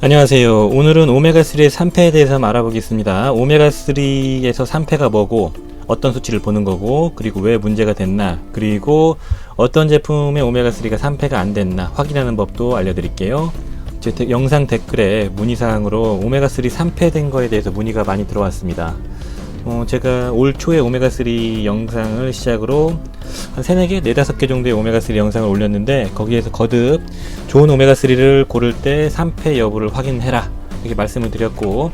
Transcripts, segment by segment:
안녕하세요. 오늘은 오메가3의 산패에 대해서 한번 알아보겠습니다. 오메가3에서 산패가 뭐고 어떤 수치를 보는 거고, 그리고 왜 문제가 됐나, 그리고 어떤 제품의 오메가3가 산패가 안 됐나 확인하는 법도 알려드릴게요. 제 영상 댓글에 문의사항으로 오메가3 산패된 거에 대해서 문의가 많이 들어왔습니다. 제가 올 초에 오메가3 영상을 시작으로 한 3, 4개, 4, 5개 정도의 오메가3 영상을 올렸는데, 거기에서 거듭 좋은 오메가3를 고를 때 산패 여부를 확인해라 이렇게 말씀을 드렸고,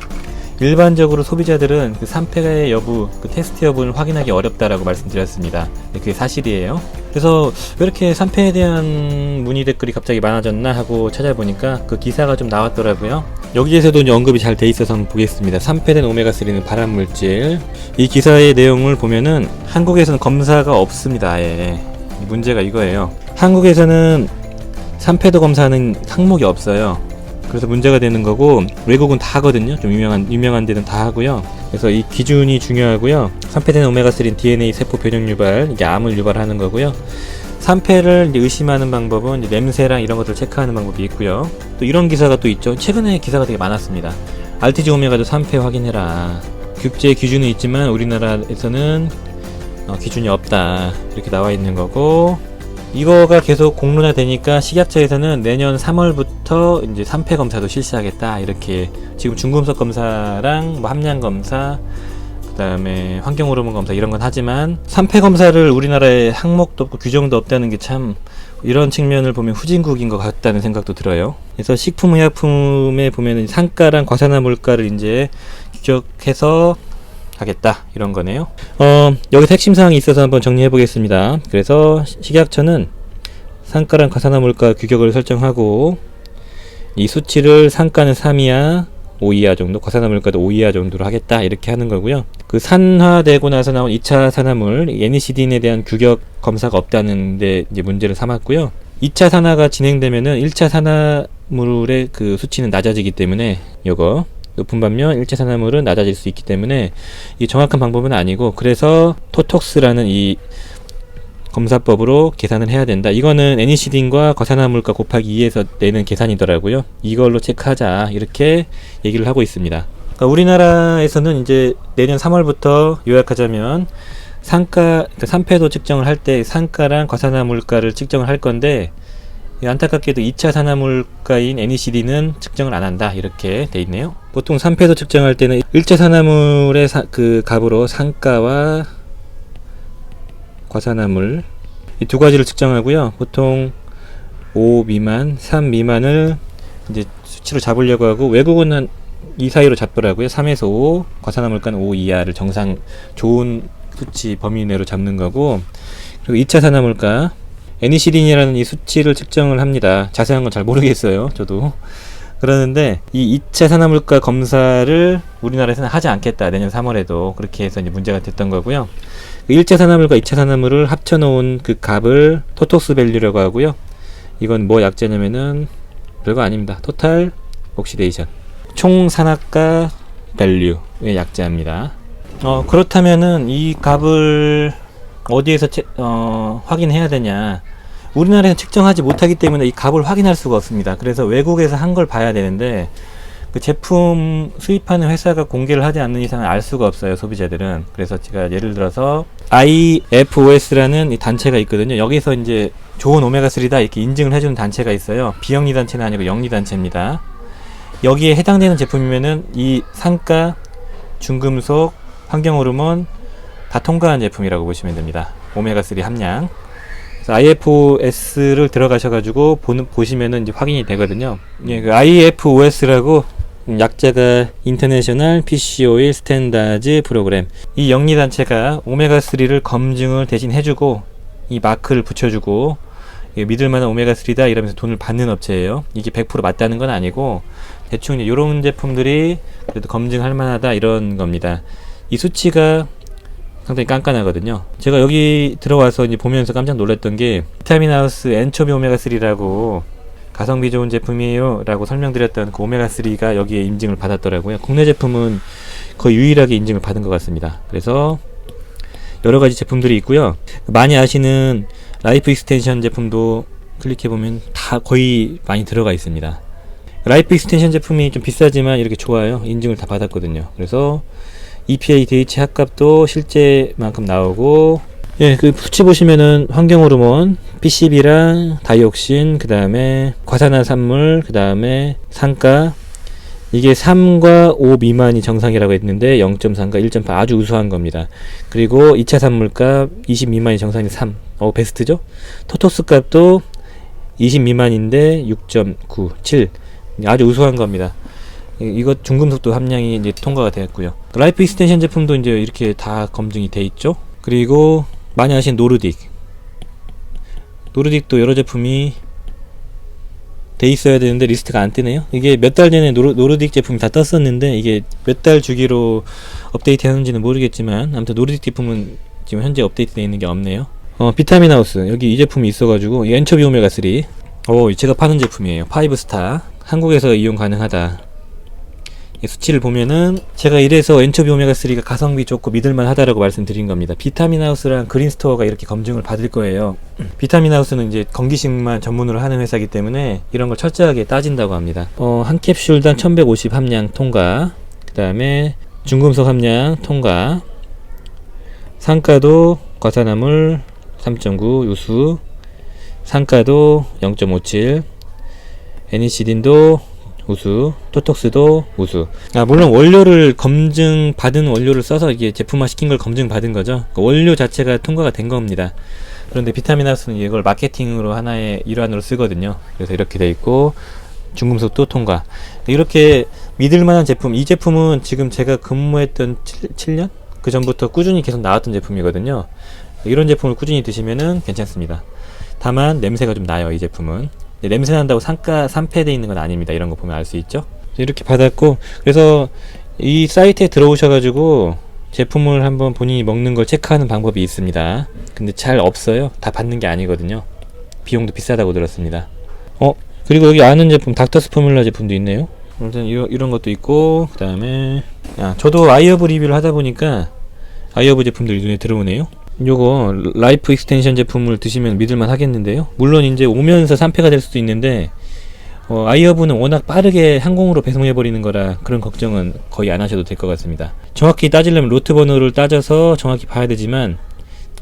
일반적으로 소비자들은 그 산패의 여부, 그 테스트 여부를 확인하기 어렵다라고 말씀드렸습니다. 그게 사실이에요. 그래서 왜 이렇게 산패에 대한 문의 댓글이 갑자기 많아졌나 하고 찾아보니까 그 기사가 좀 나왔더라고요. 여기에서도 이제 언급이 잘 돼 있어서 한번 보겠습니다. 산패된 오메가3는 발암물질. 이 기사의 내용을 보면은 한국에서는 검사가 없습니다. 아예. 문제가 이거예요. 한국에서는 산패도 검사하는 항목이 없어요. 그래서 문제가 되는 거고, 외국은 다 하거든요. 좀 유명한 데는 다 하고요. 그래서 이 기준이 중요하고요. 산패된 오메가3는 DNA 세포 변형 유발, 이게 암을 유발하는 거고요. 산패를 의심하는 방법은 이제 냄새랑 이런 것들을 체크하는 방법이 있고요. 또 이런 기사가 또 있죠. 최근에 기사가 되게 많았습니다. RTG 오메가도 산패 확인해라. 국제 기준은 있지만 우리나라에서는 기준이 없다, 이렇게 나와 있는 거고, 이거가 계속 공론화되니까 식약처에서는 내년 3월부터 이제 산패 검사도 실시하겠다, 이렇게. 지금 중금속 검사랑 뭐 함량 검사, 그다음에 환경 호르몬 검사 이런 건 하지만 산패 검사를 우리나라에 항목도 없고 규정도 없다는 게 참, 이런 측면을 보면 후진국인 것 같다는 생각도 들어요. 그래서 식품의약품에 보면은 상가랑 과산화물가를 이제 규격해서 하겠다, 이런 거네요. 여기서 핵심 사항이 있어서 한번 정리해 보겠습니다. 그래서 식약처는 상가랑 과산화물가 규격을 설정하고, 이 수치를 상가는 3 이하, 5 이하 정도, 과산화물가도 5 이하 정도로 하겠다, 이렇게 하는 거고요. 그 산화되고 나서 나온 2차 산화물 NECD인에 대한 규격 검사가 없다는 데 이제 문제를 삼았고요. 2차 산화가 진행되면은 1차 산화물의 그 수치는 낮아지기 때문에, 요거 높은 반면 1차 산화물은 낮아질 수 있기 때문에 이 정확한 방법은 아니고, 그래서 토톡스라는 이 검사법으로 계산을 해야 된다. 이거는 NECD인과 과산화물가 곱하기 2에서 내는 계산이더라고요. 이걸로 체크하자, 이렇게 얘기를 하고 있습니다. 그러니까 우리나라에서는 이제 내년 3월부터 요약하자면 상가, 그러니까 산패도 측정을 할 때 상가랑 과산화물가를 측정을 할 건데, 안타깝게도 2차 산화물가인 NECD는 측정을 안 한다, 이렇게 돼 있네요. 보통 산패도 측정할 때는 1차 산화물의 그 값으로 상가와 과산화물 이 두 가지를 측정하고요. 보통 5 미만, 3 미만을 이제 수치로 잡으려고 하고, 외국은 이 사이로 잡더라고요. 3에서 5, 과산화물가는 5 이하를 정상 좋은 수치 범위 내로 잡는 거고, 그리고 2차 산화물가 NECD이라는 이 수치를 측정을 합니다. 자세한 건 잘 모르겠어요, 저도. 그러는데 이 2차 산화물가 검사를 우리나라에서는 하지 않겠다, 내년 3월에도. 그렇게 해서 이제 문제가 됐던 거고요. 1차 산화물과 2차 산화물을 합쳐놓은 그 값을 토톡스 밸류라고 하고요. 이건 뭐 약자냐면은 별거 아닙니다. 토탈 옥시데이션, 총 산화가 밸류의 약자입니다. 그렇다면은 이 값을 어디에서 확인해야 되냐? 우리나라에서 측정하지 못하기 때문에 이 값을 확인할 수가 없습니다. 그래서 외국에서 한 걸 봐야 되는데, 그 제품 수입하는 회사가 공개를 하지 않는 이상은 알 수가 없어요, 소비자들은. 그래서 제가 예를 들어서 IFOS라는 이 단체가 있거든요. 여기서 이제 좋은 오메가3다 이렇게 인증을 해주는 단체가 있어요. 비영리 단체는 아니고 영리 단체입니다. 여기에 해당되는 제품이면은 이 상가, 중금속, 환경 호르몬 다 통과한 제품이라고 보시면 됩니다. 오메가3 함량. 그래서 IFOS를 들어가셔가지고 보시면은 이제 확인이 되거든요. 예, 그 IFOS라고 약자가 인터내셔널 피쉬 오일 스탠다드 프로그램. 이 영리 단체가 오메가3를 검증을 대신 해주고, 이 마크를 붙여주고, 믿을만한 오메가3다 이러면서 돈을 받는 업체예요. 이게 100% 맞다는 건 아니고, 대충 이런 제품들이 그래도 검증할 만하다, 이런 겁니다. 이 수치가 상당히 깐깐하거든요. 제가 여기 들어와서 이제 보면서 깜짝 놀랐던 게, 비타민하우스 엔초비 오메가3라고 가성비 좋은 제품이에요 라고 설명드렸던 그 오메가3가 여기에 인증을 받았더라고요. 국내 제품은 거의 유일하게 인증을 받은 것 같습니다. 그래서 여러가지 제품들이 있고요. 많이 아시는 라이프 익스텐션 제품도 클릭해보면 다 거의 많이 들어가 있습니다. 라이프 익스텐션 제품이 좀 비싸지만 이렇게 좋아요. 인증을 다 받았거든요. 그래서 EPA DH 합값도 실제만큼 나오고, 예, 그 수치 보시면은 환경 호르몬, PCB랑 다이옥신, 그 다음에 과산화 산물, 그 다음에 산가, 이게 3과 5 미만이 정상이라고 했는데 0.3과 1.8 아주 우수한 겁니다. 그리고 2차 산물값 20 미만이 정상이 3. 베스트죠? 토토스 값도 20 미만인데 6.9, 7. 아주 우수한 겁니다. 이거 중금속도 함량이 이제 통과가 되었고요. 라이프 익스텐션 제품도 이제 이렇게 다 검증이 돼 있죠. 그리고 많이 아시는 노르딕도 여러 제품이 돼 있어야 되는데 리스트가 안 뜨네요. 이게 몇 달 전에 노르딕 제품이 다 떴었는데 이게 몇 달 주기로 업데이트 하는지는 모르겠지만 아무튼 노르딕 제품은 지금 현재 업데이트 되어 있는 게 없네요. 비타민 하우스 여기 이 제품이 있어가지고 이 엔초비 오메가 3 제가 파는 제품이에요. 5스타 한국에서 이용 가능하다. 수치를 보면은 제가 이래서 엔초비 오메가 3가 가성비 좋고 믿을만 하다라고 말씀드린 겁니다. 비타민 하우스랑 그린스토어가 이렇게 검증을 받을 거예요. 비타민 하우스는 이제 건기식만 전문으로 하는 회사이기 때문에 이런 걸 철저하게 따진다고 합니다. 한 캡슐당 1150 함량 통과, 그 다음에 중금속 함량 통과, 산가도 과산화물 3.9 우수, 산가도 0.57, 애니시딘도 우수, 토톡스도 우수. 물론 원료를 검증받은 원료를 써서 이게 제품화 시킨 걸 검증받은 거죠. 그러니까 원료 자체가 통과가 된 겁니다. 그런데 비타민 하우스는 이걸 마케팅으로 하나의 일환으로 쓰거든요. 그래서 이렇게 돼 있고 중금속도 통과. 이렇게 믿을만한 제품. 이 제품은 지금 제가 근무했던 7년? 그 전부터 꾸준히 계속 나왔던 제품이거든요. 이런 제품을 꾸준히 드시면은 괜찮습니다. 다만 냄새가 좀 나요. 이 제품은. 냄새 난다고 산패되어 있는 건 아닙니다. 이런 거 보면 알 수 있죠. 이렇게 받았고, 그래서 이 사이트에 들어오셔가지고 제품을 한번 본인이 먹는 걸 체크하는 방법이 있습니다. 근데 잘 없어요. 다 받는 게 아니거든요. 비용도 비싸다고 들었습니다. 그리고 여기 아는 제품 닥터스 포뮬라 제품도 있네요. 아무튼 이런 것도 있고, 그 다음에 저도 아이허브 리뷰를 하다 보니까 아이허브 제품들이 눈에 들어오네요. 요거 라이프 익스텐션 제품을 드시면 믿을만 하겠는데요. 물론 이제 오면서 산패가 될 수도 있는데 아이허브는 워낙 빠르게 항공으로 배송해 버리는 거라 그런 걱정은 거의 안 하셔도 될 것 같습니다. 정확히 따지려면 로트 번호를 따져서 정확히 봐야 되지만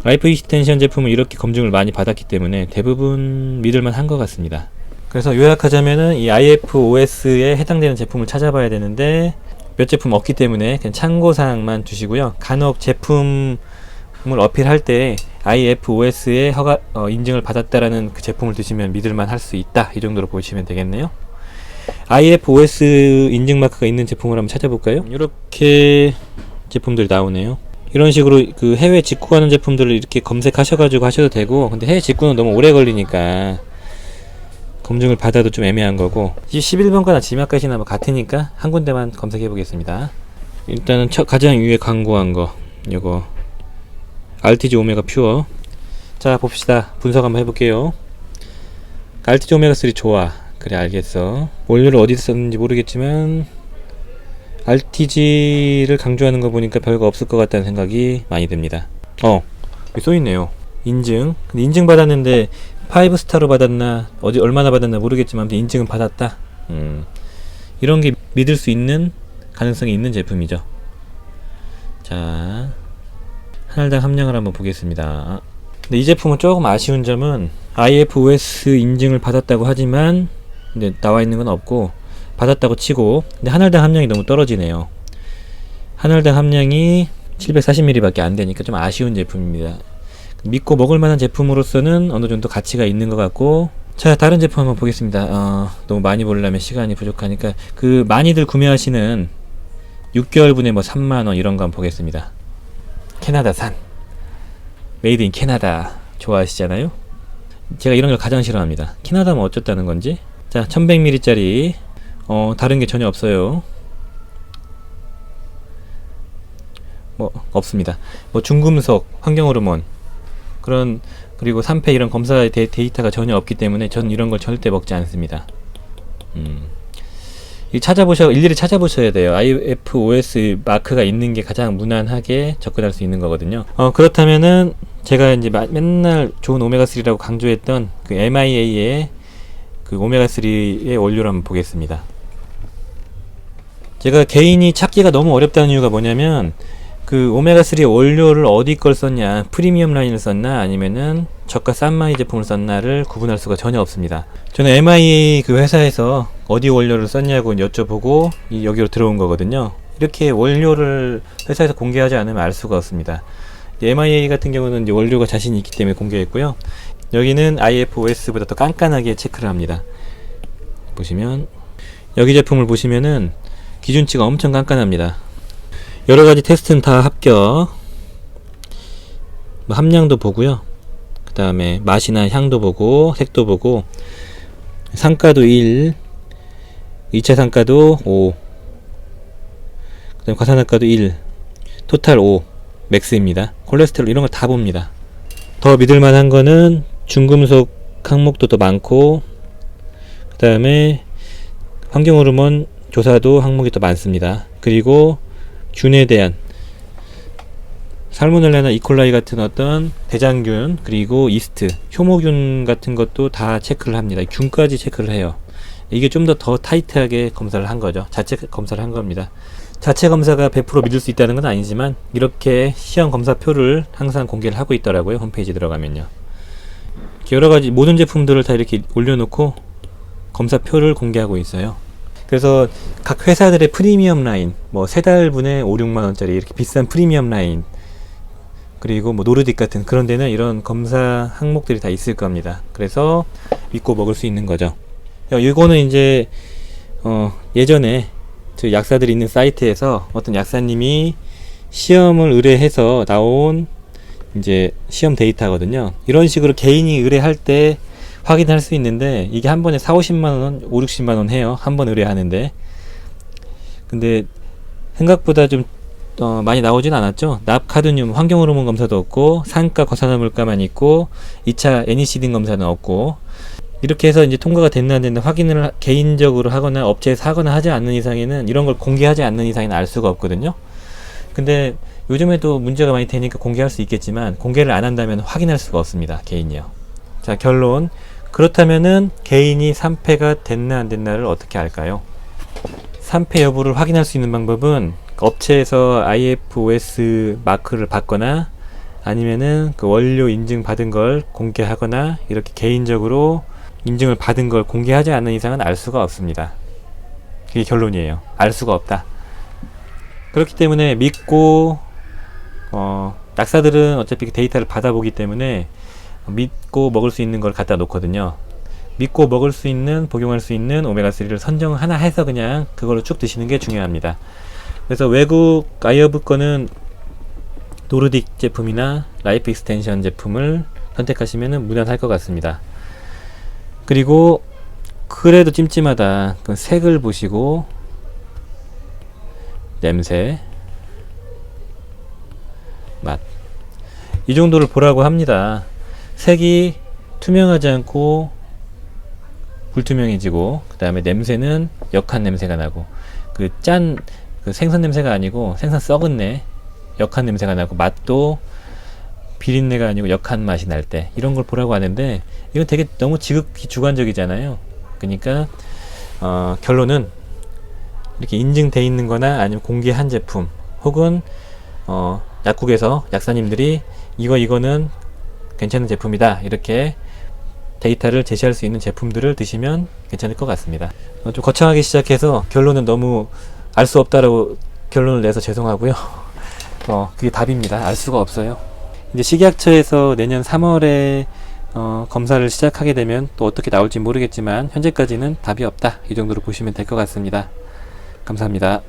라이프 익스텐션 제품은 이렇게 검증을 많이 받았기 때문에 대부분 믿을만 한 것 같습니다. 그래서 요약하자면은 이 IFOS에 해당되는 제품을 찾아봐야 되는데 몇 제품 없기 때문에 그냥 참고사항만 두시고요. 간혹 제품을 어필할 때 IFOS에 인증을 받았다라는 그 제품을 드시면 믿을만 할 수 있다. 이 정도로 보시면 되겠네요. IFOS 인증 마크가 있는 제품을 한번 찾아볼까요? 이렇게 제품들이 나오네요. 이런 식으로 그 해외 직구하는 제품들을 이렇게 검색하셔가지고 하셔도 되고, 근데 해외 직구는 너무 오래 걸리니까 검증을 받아도 좀 애매한 거고, 11번가나 지마카시나 뭐 같으니까 한 군데만 검색해 보겠습니다. 일단은 가장 위에 광고한 거 요거 RTG 오메가 퓨어. 자 봅시다. 분석 한번 해볼게요. RTG 오메가 3 좋아. 그래 알겠어. 원료를 어디서 썼는지 모르겠지만 RTG를 강조하는 거 보니까 별거 없을 것 같다는 생각이 많이 듭니다. 여기 써있네요. 인증. 근데 인증 받았는데 5스타로 받았나 얼마나 받았나 모르겠지만 인증은 받았다. 이런 게 믿을 수 있는 가능성이 있는 제품이죠. 자 한알당 함량을 한번 보겠습니다. 근데 이 제품은 조금 아쉬운 점은 IFOS 인증을 받았다고 하지만 근데 나와 있는 건 없고, 받았다고 치고 근데 한알당 함량이 너무 떨어지네요. 한알당 함량이 740ml 밖에 안 되니까 좀 아쉬운 제품입니다. 믿고 먹을 만한 제품으로서는 어느 정도 가치가 있는 것 같고, 자 다른 제품 한번 보겠습니다. 너무 많이 보려면 시간이 부족하니까 그 많이들 구매하시는 6개월분에 뭐 3만원 이런 거 한번 보겠습니다. 캐나다산 메이드 인 캐나다 좋아하시잖아요. 제가 이런 걸 가장 싫어합니다. 캐나다면 어쩌다는 건지. 자 1100ml 짜리 다른 게 전혀 없어요. 뭐 없습니다. 뭐 중금속, 환경호르몬 그리고 산패 이런 검사 데이터가 전혀 없기 때문에 전 이런 걸 절대 먹지 않습니다. 일일이 찾아보셔야 돼요. IFOS 마크가 있는 게 가장 무난하게 접근할 수 있는 거거든요. 그렇다면은 제가 이제 맨날 좋은 오메가3라고 강조했던 그 MIA의 그 오메가3의 원료를 한번 보겠습니다. 제가 개인이 찾기가 너무 어렵다는 이유가 뭐냐면 그 오메가3 원료를 어디 걸 썼냐, 프리미엄 라인을 썼나 아니면은 저가 싼마이 제품을 썼나를 구분할 수가 전혀 없습니다. 저는 MIA 그 회사에서 어디 원료를 썼냐고 여쭤보고 여기로 들어온 거거든요. 이렇게 원료를 회사에서 공개하지 않으면 알 수가 없습니다. MIA 같은 경우는 이제 원료가 자신이 있기 때문에 공개했고요. 여기는 IFOS보다 더 깐깐하게 체크를 합니다. 보시면 여기 제품을 보시면은 기준치가 엄청 깐깐합니다. 여러가지 테스트는 다 합격. 함량도 보고요. 그 다음에 맛이나 향도 보고 색도 보고 상가도 1, 2차 상가도 5, 그 다음에 과산화가도 1, 토탈 5 맥스입니다. 콜레스테롤 이런 걸 다 봅니다. 더 믿을만한 거는 중금속 항목도 더 많고 그 다음에 환경호르몬 조사도 항목이 더 많습니다. 그리고 균에 대한 살모넬라나 이콜라이 같은 어떤 대장균, 그리고 이스트, 효모균 같은 것도 다 체크를 합니다. 균까지 체크를 해요. 이게 좀 더 타이트하게 검사를 한 거죠. 자체 검사를 한 겁니다. 자체 검사가 100% 믿을 수 있다는 건 아니지만 이렇게 시험 검사표를 항상 공개를 하고 있더라고요. 홈페이지 들어가면요. 여러가지 모든 제품들을 다 이렇게 올려놓고 검사표를 공개하고 있어요. 그래서 각 회사들의 프리미엄 라인, 뭐 3달분에 5, 6만원짜리 이렇게 비싼 프리미엄 라인, 그리고 뭐 노르딕 같은 그런 데는 이런 검사 항목들이 다 있을 겁니다. 그래서 믿고 먹을 수 있는 거죠. 이거는 이제 예전에 저 약사들이 있는 사이트에서 어떤 약사님이 시험을 의뢰해서 나온 이제 시험 데이터거든요. 이런 식으로 개인이 의뢰할 때 확인할 수 있는데 이게 한 번에 4, 50만원, 5, 60만원 해요. 한 번 의뢰하는데. 근데 생각보다 좀 많이 나오진 않았죠. 납카드뮴 환경호르몬 검사도 없고 산가 과산화물가만 있고 2차 애니시딘 검사는 없고, 이렇게 해서 이제 통과가 됐나 안 됐나 확인을 개인적으로 하거나 업체에서 하거나 하지 않는 이상에는, 이런 걸 공개하지 않는 이상에는 알 수가 없거든요. 근데 요즘에도 문제가 많이 되니까 공개할 수 있겠지만 공개를 안 한다면 확인할 수가 없습니다. 개인이요. 자, 결론. 그렇다면은 개인이 3패가 됐나 안 됐나를 어떻게 알까요? 3패 여부를 확인할 수 있는 방법은 업체에서 IFOS 마크를 받거나 아니면은 그 원료 인증 받은 걸 공개하거나 이렇게 개인적으로 인증을 받은 걸 공개하지 않는 이상은 알 수가 없습니다. 그게 결론이에요. 알 수가 없다. 그렇기 때문에 믿고 약사들은 어차피 그 데이터를 받아보기 때문에 믿고 먹을 수 있는 걸 갖다 놓거든요. 믿고 먹을 수 있는, 복용할 수 있는 오메가3를 선정 하나 해서 그냥 그걸로 쭉 드시는 게 중요합니다. 그래서 외국 아이허브 거는 노르딕 제품이나 라이프 익스텐션 제품을 선택하시면 무난할 것 같습니다. 그리고 그래도 찜찜하다. 그 색을 보시고 냄새, 맛, 이 정도를 보라고 합니다. 색이 투명하지 않고 불투명해지고, 그 다음에 냄새는 역한 냄새가 나고, 그 생선 냄새가 아니고 생선 썩은 역한 냄새가 나고, 맛도 비린내가 아니고 역한 맛이 날 때, 이런 걸 보라고 하는데 이건 되게 너무 지극히 주관적이잖아요. 그러니까 결론은 이렇게 인증돼 있는 거나 아니면 공개한 제품, 혹은 약국에서 약사님들이 이거는 괜찮은 제품이다 이렇게 데이터를 제시할 수 있는 제품들을 드시면 괜찮을 것 같습니다. 좀 거창하게 시작해서 결론은 너무 알 수 없다라고 결론을 내서 죄송하고요. 그게 답입니다. 알 수가 없어요. 이제 식약처에서 내년 3월에 검사를 시작하게 되면 또 어떻게 나올지 모르겠지만 현재까지는 답이 없다, 이 정도로 보시면 될 것 같습니다. 감사합니다.